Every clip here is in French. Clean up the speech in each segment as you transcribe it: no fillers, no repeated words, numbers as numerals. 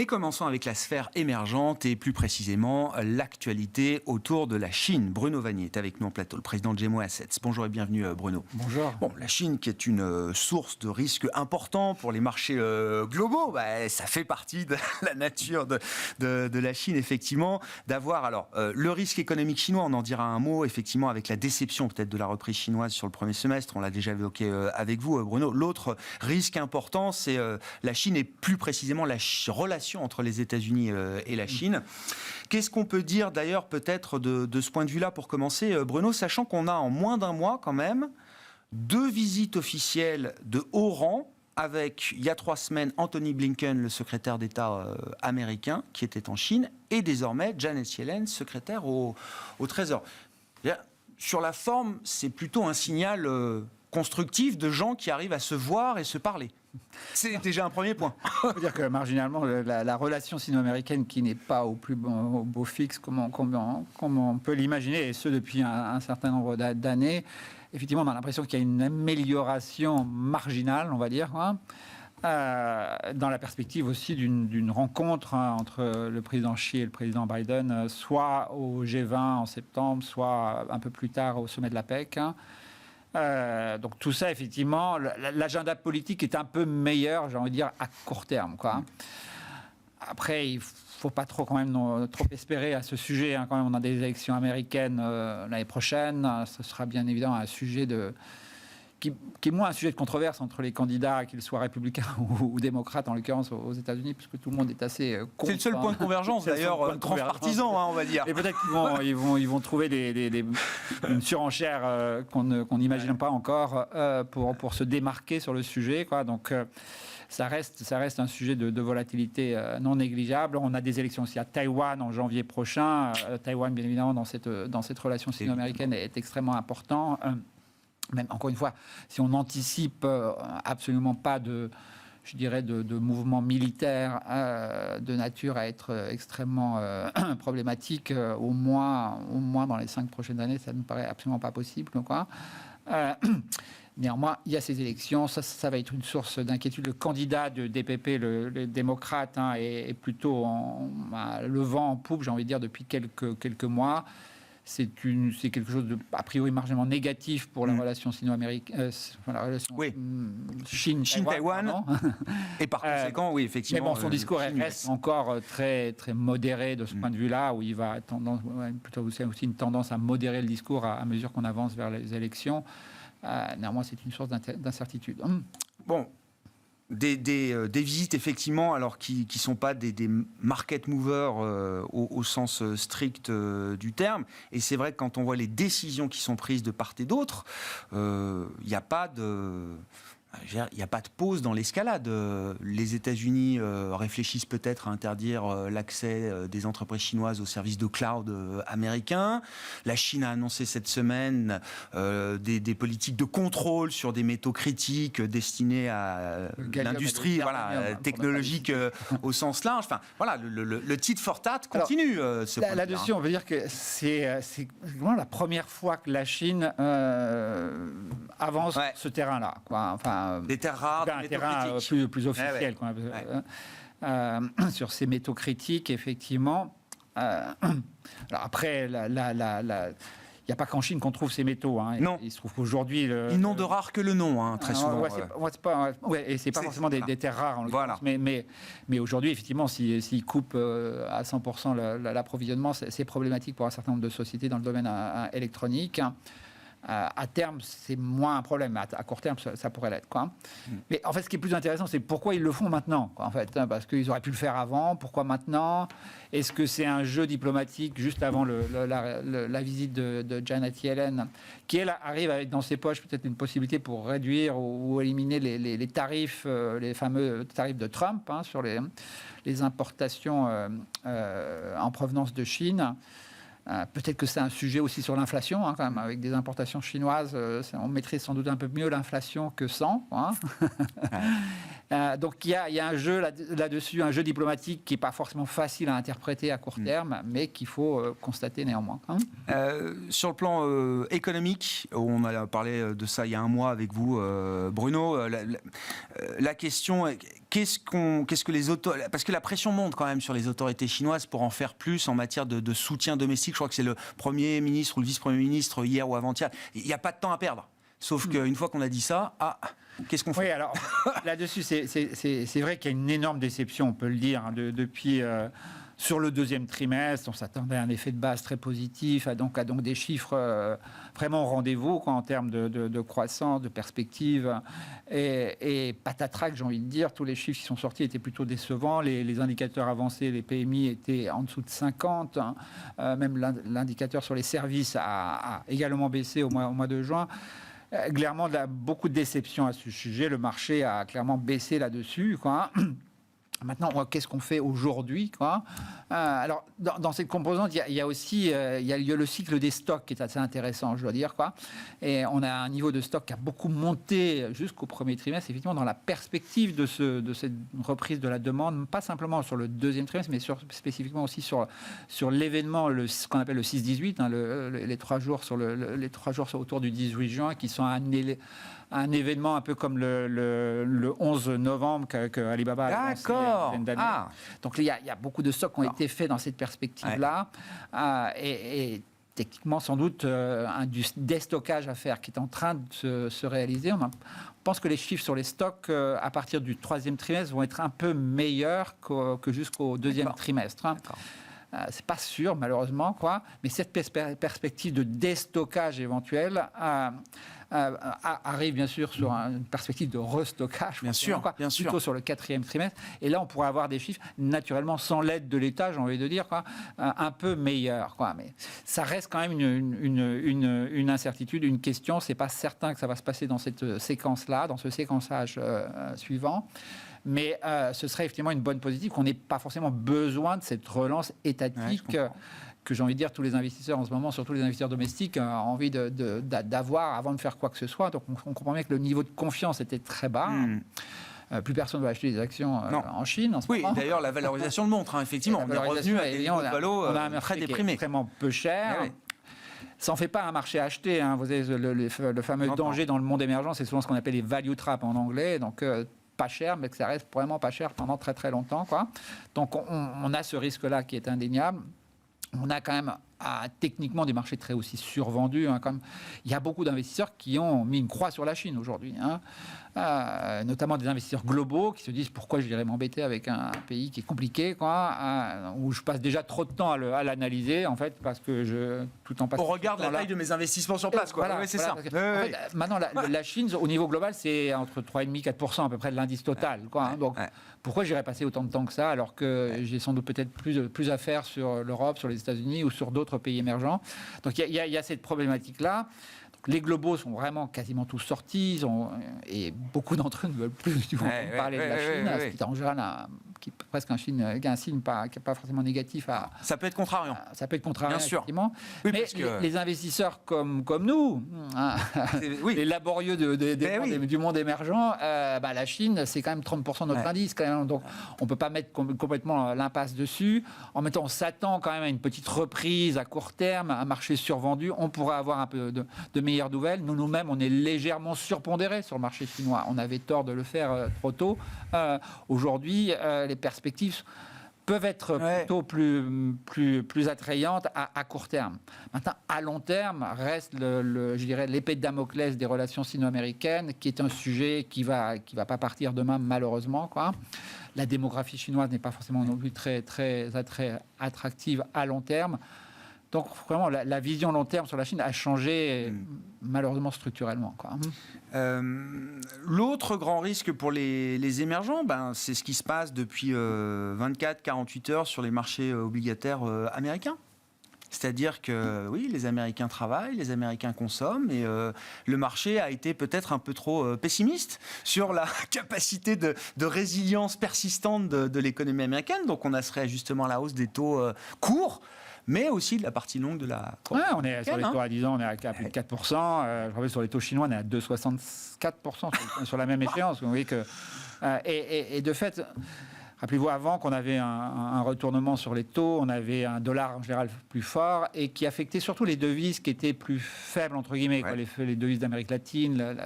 Et commençons avec la sphère émergente et plus précisément l'actualité autour de la Chine. Bruno Vanier est avec nous en plateau, le président de GEMO Assets. Bonjour et bienvenue Bruno. Bonjour. Bon, la Chine qui est une source de risque important pour les marchés globaux, ça fait partie de la nature de la Chine effectivement, d'avoir alors le risque économique chinois, on en dira un mot effectivement avec la déception peut-être de la reprise chinoise sur le premier semestre, on l'a déjà évoqué avec vous Bruno. L'autre risque important c'est la Chine et plus précisément la relation entre les États-Unis et la Chine. Qu'est-ce qu'on peut dire d'ailleurs peut-être de ce point de vue-là pour commencer, Bruno, sachant qu'on a en moins d'un mois quand même 2 visites officielles de haut rang avec, il y a 3 semaines, Anthony Blinken, le secrétaire d'État américain, qui était en Chine, et désormais Janet Yellen, secrétaire au Trésor. Sur la forme, c'est plutôt un signal constructif de gens qui arrivent à se voir et se parler. C'est déjà un premier point. On peut dire que marginalement, la relation sino-américaine qui n'est pas au beau fixe, comme on peut l'imaginer, et ce depuis un certain nombre d'années, effectivement, on a l'impression qu'il y a une amélioration marginale, on va dire, dans la perspective aussi d'une rencontre entre le président Xi et le président Biden, soit au G20 en septembre, soit un peu plus tard au sommet de la PEC. Donc tout ça, effectivement, l'agenda politique est un peu meilleur, j'ai envie de dire, à court terme, quoi. Après, il faut pas trop espérer à ce sujet. Quand même, on a des élections américaines l'année prochaine. Ce sera bien évidemment un sujet qui est moins un sujet de controverse entre les candidats, qu'ils soient républicains ou démocrates, en l'occurrence aux États-Unis, puisque tout le monde est assez contre. C'est le seul point de convergence, d'ailleurs, transpartisan, on va dire. Et peut-être qu'ils vont trouver une surenchère qu'on n'imagine pas encore pour se démarquer sur le sujet, quoi. Donc, ça reste un sujet de volatilité non négligeable. On a des élections aussi à Taïwan en janvier prochain. Taïwan, bien évidemment, dans cette relation sino-américaine est extrêmement important. Même, encore une fois, si on n'anticipe absolument pas de mouvements militaires de nature à être extrêmement problématique, au moins dans les 5 prochaines années, ça ne me paraît absolument pas possible, quoi. Néanmoins, il y a ces élections, ça va être une source d'inquiétude. Le candidat de DPP, le démocrate, est plutôt le vent en poupe, j'ai envie de dire, depuis quelques mois. C'est quelque chose de, a priori, marginellement négatif pour la relation sino-américaine, la relation Chine-Taïwan. Et par conséquent, oui, effectivement. Mais bon, son discours reste encore très, très modéré de ce point de vue-là, où il va plutôt aussi une tendance à modérer le discours à mesure qu'on avance vers les élections. Néanmoins, c'est une source d'incertitude. Bon. Des visites effectivement, alors qui sont pas des market movers au sens strict du terme. Et c'est vrai que quand on voit les décisions qui sont prises de part et d'autre, il n'y a pas de pause dans l'escalade. Les États-Unis réfléchissent peut-être à interdire l'accès des entreprises chinoises aux services de cloud américains. La Chine a annoncé cette semaine des politiques de contrôle sur des métaux critiques destinés à l'industrie technologique au sens large. Enfin, voilà, le tit for tat continue. Là-dessus, on veut dire que c'est vraiment la première fois que la Chine avance ce terrain-là, quoi. Enfin, des terres rares, un terrain plus officiel, sur ces métaux critiques, effectivement. Alors après, il n'y a pas qu'en Chine qu'on trouve ces métaux. Non. Il se trouve qu'aujourd'hui... Ils n'ont de rare que le nom, très souvent. Et c'est pas forcément des terres rares, en l'occurrence. Mais aujourd'hui, effectivement, s'ils coupent à 100% l'approvisionnement, c'est problématique pour un certain nombre de sociétés dans le domaine électronique. À terme, c'est moins un problème. À court terme, ça pourrait l'être, quoi. Mais en fait, ce qui est plus intéressant, c'est pourquoi ils le font maintenant, quoi, en fait, parce qu'ils auraient pu le faire avant. Pourquoi maintenant? Est-ce que c'est un jeu diplomatique juste avant la visite de Janet Yellen, qui elle arrive avec dans ses poches peut-être une possibilité pour réduire ou éliminer les tarifs, les fameux tarifs de Trump sur les importations en provenance de Chine? Peut-être que c'est un sujet aussi sur l'inflation, quand même, avec des importations chinoises, on maîtrise sans doute un peu mieux l'inflation que sans. Donc il y a un jeu là-dessus, un jeu diplomatique qui n'est pas forcément facile à interpréter à court terme, mais qu'il faut constater néanmoins. Sur le plan économique, on a parlé de ça il y a un mois avec vous, Bruno. La question, qu'est-ce que les autorités... Parce que la pression monte quand même sur les autorités chinoises pour en faire plus en matière de soutien domestique. Je crois que c'est le Premier ministre ou le Vice-Premier ministre hier ou avant-hier. Il n'y a pas de temps à perdre. Sauf qu'une fois qu'on a dit ça, qu'est-ce qu'on fait ? Oui, alors là-dessus, c'est vrai qu'il y a une énorme déception, on peut le dire, depuis... sur le deuxième trimestre, on s'attendait à un effet de base très positif, à donc des chiffres vraiment au rendez-vous en termes de croissance, de perspective. Et patatrac, j'ai envie de dire, tous les chiffres qui sont sortis étaient plutôt décevants. Les indicateurs avancés, les PMI étaient en dessous de 50. Même l'indicateur sur les services a également baissé au mois de juin. Clairement, beaucoup de déception à ce sujet. Le marché a clairement baissé là-dessus, quoi. Maintenant, qu'est-ce qu'on fait aujourd'hui, quoi ? Alors, dans cette composante, il y a aussi le cycle des stocks qui est assez intéressant, je dois dire, quoi. Et on a un niveau de stock qui a beaucoup monté jusqu'au premier trimestre, effectivement, dans la perspective de cette reprise de la demande, pas simplement sur le deuxième trimestre, mais spécifiquement aussi sur l'événement, ce qu'on appelle le 6-18, les 3 jours les 3 jours autour du 18 juin, qui sont un événement un peu comme le 11 novembre que Alibaba a lancé il y a une dizaine d'années. Donc il y a beaucoup de stocks qui ont été faits dans cette perspective-là. Et techniquement, sans doute, un déstockage à faire qui est en train de se réaliser. On pense que les chiffres sur les stocks, à partir du 3e trimestre, vont être un peu meilleurs que jusqu'au 2e trimestre. C'est pas sûr, malheureusement, quoi. Mais cette perspective de déstockage éventuel arrive bien sûr sur une perspective de restockage, bien sûr, plutôt sur le 4e trimestre. Et là, on pourrait avoir des chiffres, naturellement, sans l'aide de l'État, j'ai envie de dire, quoi, un peu meilleurs, quoi. Mais ça reste quand même une incertitude, une question. C'est pas certain que ça va se passer dans cette séquence-là, dans ce séquençage suivant. Mais ce serait effectivement une bonne positive, qu'on n'ait pas forcément besoin de cette relance étatique que j'ai envie de dire tous les investisseurs en ce moment, surtout les investisseurs domestiques, ont envie d'avoir avant de faire quoi que ce soit. Donc on comprend bien que le niveau de confiance était très bas. Plus personne ne va acheter des actions en Chine en ce moment. Oui, d'ailleurs la valorisation le montre, effectivement. On est revenu à des niveaux de valo très déprimés. Extrêmement peu cher. Ça n'en fait pas un marché acheté. Vous avez le fameux danger dans le monde émergent, c'est souvent ce qu'on appelle les value traps en anglais. Donc pas cher, mais que ça reste vraiment pas cher pendant très très longtemps, quoi. Donc on a ce risque-là qui est indéniable. On a quand même techniquement des marchés très aussi survendus. Il y a beaucoup d'investisseurs qui ont mis une croix sur la Chine aujourd'hui. Notamment des investisseurs globaux qui se disent pourquoi je dirais m'embêter avec un pays qui est compliqué, où je passe déjà trop de temps à l'analyser, en fait, parce que tout en passant. On regarde la taille de mes investissements sur place, quoi. C'est ça. Maintenant, la Chine, au niveau global, c'est entre 3,5-4% à peu près de l'indice total, quoi. Donc, pourquoi j'irais passer autant de temps que ça, alors que j'ai sans doute peut-être plus à faire sur l'Europe, sur les États-Unis ou sur d'autres pays émergents. Donc, il y a cette problématique-là. Les globaux sont vraiment quasiment tous sortis, et beaucoup d'entre eux ne veulent plus du tout parler de la Chine, ce qui est en général qui est presque un signe qui n'est pas forcément négatif. Ça peut être contrariant. Ça peut être contrariant, bien sûr. Effectivement. Oui, mais les investisseurs comme nous, les laborieux du monde émergent, la Chine, c'est quand même 30% de notre indice. Quand même, donc, on ne peut pas mettre complètement l'impasse dessus. En même temps, on s'attend quand même à une petite reprise à court terme, un marché survendu. On pourrait avoir un peu de meilleures nouvelles. Nous-mêmes, on est légèrement surpondérés sur le marché chinois. On avait tort de le faire trop tôt. Aujourd'hui, les perspectives peuvent être plutôt plus attrayantes à court terme. Maintenant, à long terme, reste je dirais, l'épée de Damoclès des relations sino-américaines, qui est un sujet qui va pas partir demain, malheureusement, quoi. La démographie chinoise n'est pas forcément non plus très, très attractive à long terme. Donc, vraiment, la vision long terme sur la Chine a changé, malheureusement, structurellement, quoi. L'autre grand risque pour les émergents, c'est ce qui se passe depuis 24-48 heures sur les marchés obligataires américains. C'est-à-dire que, oui, les Américains travaillent, les Américains consomment, et le marché a été peut-être un peu trop pessimiste sur la capacité de résilience persistante de l'économie américaine. Donc, on a ce réajustement à la hausse des taux courts. mais aussi de la partie longue de la courbe. Ouais, on est sur les taux à 10 ans, on est à plus de 4%. Je rappelle, sur les taux chinois, on est à 2,64% sur la même échéance. Vous voyez que, et de fait, rappelez-vous, avant qu'on avait un retournement sur les taux, on avait un dollar en général plus fort et qui affectait surtout les devises qui étaient plus faibles, entre guillemets, quoi, les devises d'Amérique latine,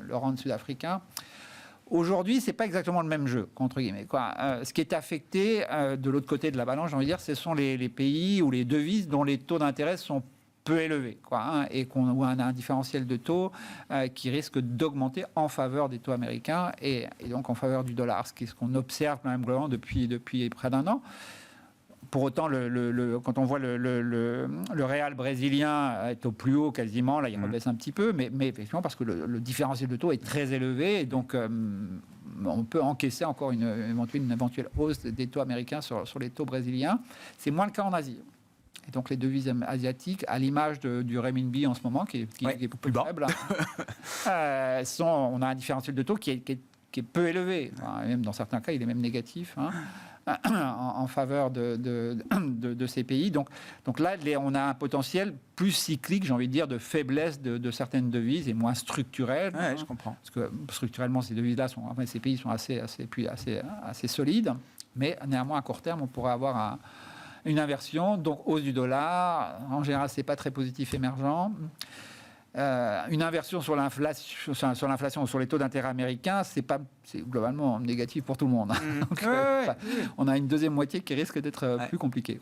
le rand sud-africain. Aujourd'hui, ce n'est pas exactement le même jeu, entre guillemets. Ce qui est affecté de l'autre côté de la balance, j'ai envie de dire, ce sont les pays ou les devises dont les taux d'intérêt sont peu élevés, et où on a un différentiel de taux qui risque d'augmenter en faveur des taux américains et donc en faveur du dollar, ce qu'on observe quand même globalement depuis près d'un an. Pour autant, quand on voit le réal brésilien est au plus haut quasiment, là il rebaisse un petit peu, mais effectivement parce que le différentiel de taux est très élevé, et donc on peut encaisser encore une éventuelle hausse des taux américains sur les taux brésiliens. C'est moins le cas en Asie. Et donc les devises asiatiques, à l'image du renminbi en ce moment, qui est plus faible, on a un différentiel de taux qui est peu élevé. Enfin, même dans certains cas, il est même négatif. En faveur de ces pays. Donc là, on a un potentiel plus cyclique, j'ai envie de dire, de faiblesse de certaines devises et moins structurel. Ouais, je comprends. Parce que structurellement, ces devises-là, ces pays sont assez solides. Mais néanmoins, à court terme, on pourrait avoir une inversion. Donc, hausse du dollar. En général, ce n'est pas très positif émergent. Une inversion sur l'inflation ou sur les taux d'intérêt américains, c'est globalement négatif pour tout le monde. Donc, on a une deuxième moitié qui risque d'être plus compliquée.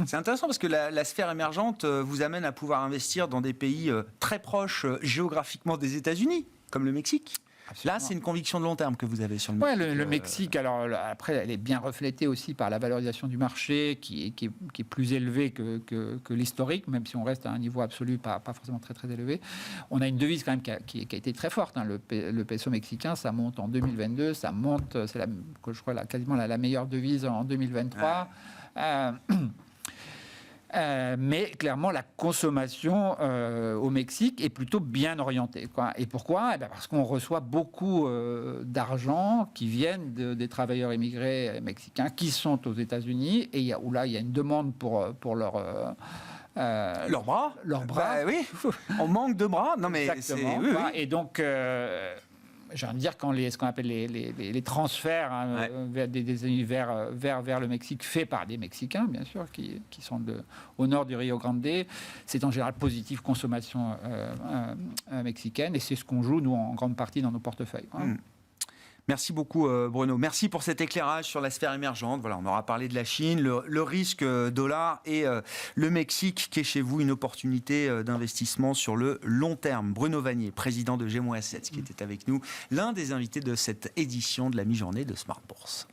C'est intéressant parce que la sphère émergente vous amène à pouvoir investir dans des pays très proches géographiquement des États-Unis, comme le Mexique. Absolument. Là, c'est une conviction de long terme que vous avez sur le Mexique. Le Mexique, alors après, elle est bien reflétée aussi par la valorisation du marché qui est plus élevée que l'historique, même si on reste à un niveau absolu pas forcément très très élevé. On a une devise quand même qui a été très forte. Le peso mexicain, ça monte en 2022, ça monte, je crois quasiment la meilleure devise en 2023. Mais clairement, la consommation au Mexique est plutôt bien orientée. Et pourquoi ? Parce qu'on reçoit beaucoup d'argent qui viennent des travailleurs immigrés mexicains qui sont aux États-Unis et où là, il y a une demande pour leurs bras. Oui, on manque de bras. Non, mais exactement. Oui. Et donc, j'ai envie de dire, ce qu'on appelle les transferts vers le Mexique faits par des Mexicains, bien sûr, qui sont au nord du Rio Grande, c'est en général positif consommation mexicaine, et c'est ce qu'on joue, nous, en grande partie dans nos portefeuilles. Merci beaucoup Bruno. Merci pour cet éclairage sur la sphère émergente. Voilà, on aura parlé de la Chine, le risque dollar et le Mexique qui est chez vous une opportunité d'investissement sur le long terme. Bruno Vanier, président de Gémeaux Assets, qui était avec nous, l'un des invités de cette édition de la mi-journée de Smart Bourse.